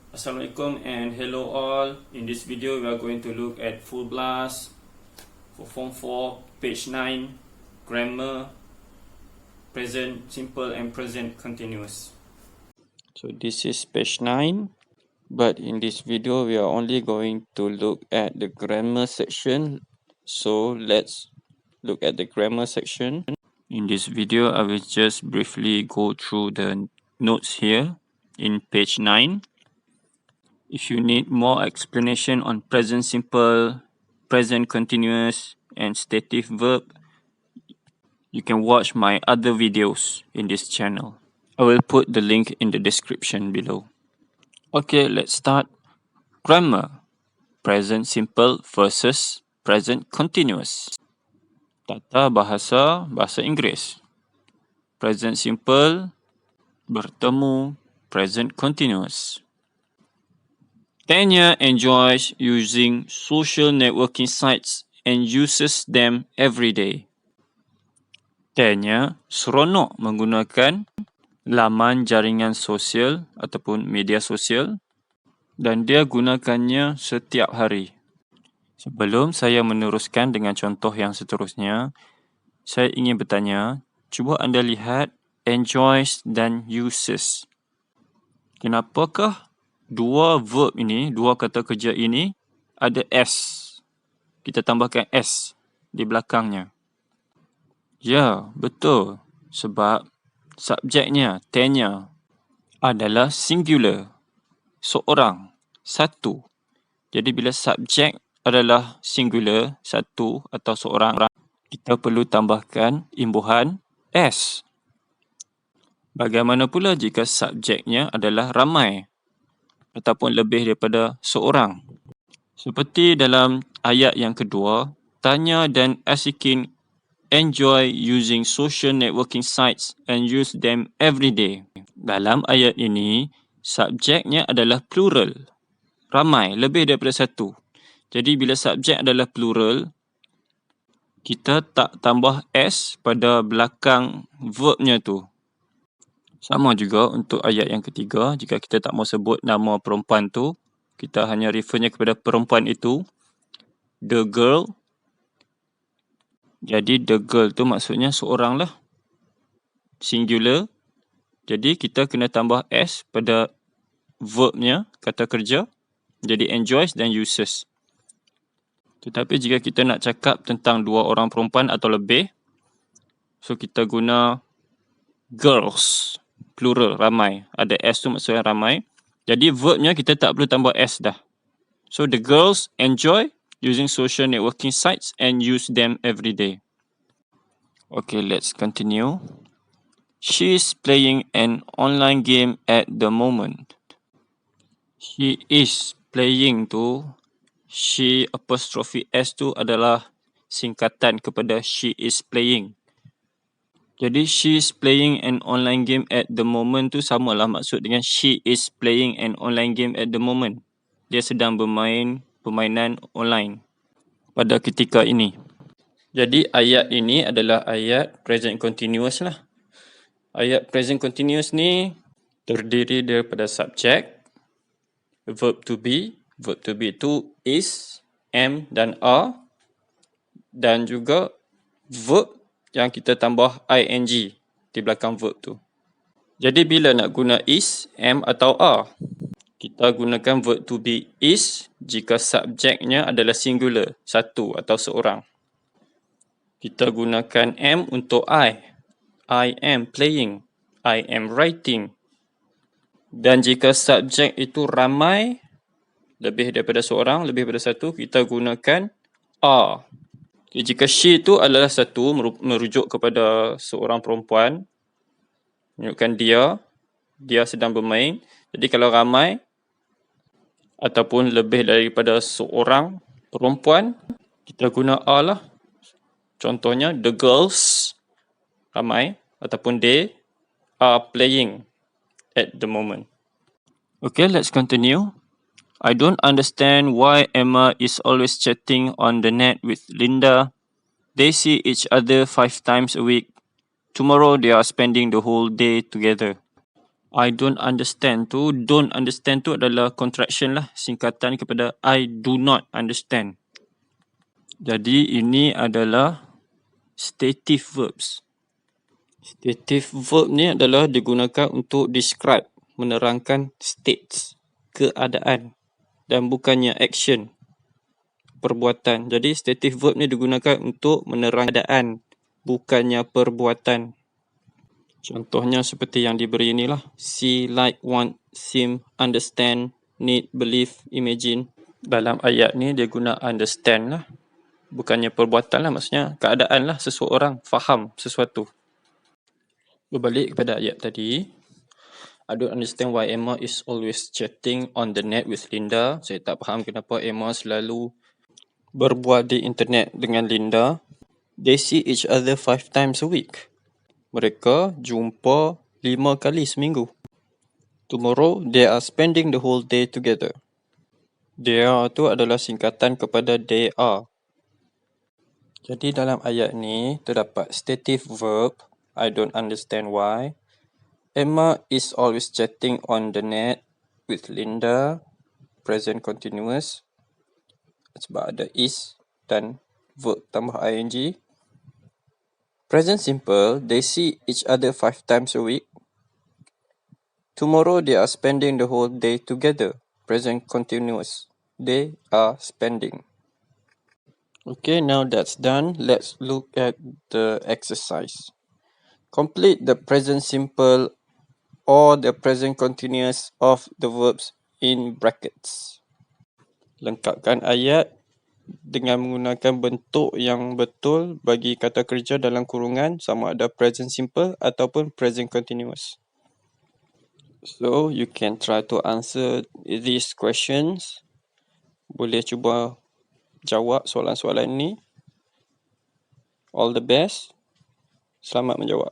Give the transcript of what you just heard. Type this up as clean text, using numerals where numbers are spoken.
Assalamualaikum and hello all. In this video we are going to look at Full Blast for Form 4, page 9, grammar, present simple and present continuous. So this is page 9, but in this video we are only going to look at the grammar section. So let's look at the grammar section. In this video I will just briefly go through the notes here in page 9. If you need more explanation on present simple, present continuous, and stative verb, you can watch my other videos in this channel. I will put the link in the description below. Okay, let's start. Grammar. Present simple versus present continuous. Tata bahasa Inggeris. Present simple bertemu present continuous. Tanya enjoys using social networking sites and uses them every day. Tanya seronok menggunakan laman jaringan sosial ataupun media sosial dan dia gunakannya setiap hari. Sebelum saya meneruskan dengan contoh yang seterusnya, saya ingin bertanya, cuba anda lihat enjoys dan uses. Kenapakah dua verb ini, dua kata kerja ini ada S? Kita tambahkan S di belakangnya. Ya, betul. Sebab subjeknya, Tanya, adalah singular. Seorang, satu. Jadi bila subjek adalah singular, satu atau seorang, kita perlu tambahkan imbuhan S. Bagaimana pula jika subjeknya adalah ramai ataupun lebih daripada seorang? Seperti dalam ayat yang kedua, Tanya dan Asikin enjoy using social networking sites and use them every day. Dalam ayat ini, subjeknya adalah plural. Ramai, lebih daripada satu. Jadi bila subjek adalah plural, kita tak tambah S pada belakang verbnya tu. Sama juga untuk ayat yang ketiga, jika kita tak mau sebut nama perempuan tu, kita hanya refernya kepada perempuan itu, the girl. Jadi the girl tu maksudnya seorang lah, singular. Jadi kita kena tambah S pada verbnya, kata kerja. Jadi enjoys dan uses. Tetapi jika kita nak cakap tentang dua orang perempuan atau lebih, so kita guna girls. Plural, ramai. Ada S tu maksudnya ramai. Jadi verbnya kita tak perlu tambah S dah. So the girls enjoy using social networking sites and use them every day. Okay, let's continue. She is playing an online game at the moment. She is playing tu, she apostrophe S tu adalah singkatan kepada she is playing. Jadi she is playing an online game at the moment tu samalah maksud dengan she is playing an online game at the moment. Dia sedang bermain permainan online pada ketika ini. Jadi ayat ini adalah ayat present continuous lah. Ayat present continuous ni terdiri daripada subjek, verb to be itu is, am dan are, dan juga verb yang kita tambah ing di belakang verb tu. Jadi bila nak guna is, am atau are, kita gunakan verb to be is jika subjeknya adalah singular, satu atau seorang. Kita gunakan am untuk I am playing, I am writing. Dan jika subjek itu ramai, lebih daripada seorang, lebih daripada satu, kita gunakan are. Okay, jika she itu adalah satu, merujuk kepada seorang perempuan, menunjukkan dia sedang bermain. Jadi kalau ramai ataupun lebih daripada seorang perempuan, kita guna are lah. Contohnya, the girls, ramai, ataupun they are playing at the moment. Okay, let's continue. I don't understand why Emma is always chatting on the net with Linda. They see each other 5 times a week. Tomorrow they are spending the whole day together. I don't understand tu, don't understand tu adalah contraction lah, singkatan kepada I do not understand. Jadi ini adalah stative verbs. Stative verb ni adalah digunakan untuk describe, menerangkan states, keadaan dan bukannya action, perbuatan. Jadi stative verb ni digunakan untuk menerang keadaan, bukannya perbuatan. Contohnya seperti yang diberi inilah. See, like, want, seem, understand, need, believe, imagine. Dalam ayat ni dia guna understand lah. Bukannya perbuatan lah, maksudnya keadaan lah seseorang faham sesuatu. Berbalik kepada ayat tadi. I don't understand why Emma is always chatting on the net with Linda. Saya tak faham kenapa Emma selalu berbual di internet dengan Linda. They see each other 5 times a week. Mereka jumpa 5 kali seminggu. Tomorrow, they are spending the whole day together. They are tu adalah singkatan kepada they are. Jadi dalam ayat ni, terdapat stative verb, I don't understand why. Emma is always chatting on the net with Linda, present continuous. Sebab ada is dan verb tambah ing. Present simple, they see each other 5 times a week. Tomorrow they are spending the whole day together. Present continuous, they are spending. Okay, now that's done. Let's look at the exercise. Complete the present simple or the present continuous of the verbs in brackets. Lengkapkan ayat dengan menggunakan bentuk yang betul bagi kata kerja dalam kurungan, sama ada present simple ataupun present continuous. So, you can try to answer these questions. Boleh cuba jawab soalan-soalan ni. All the best. Selamat menjawab.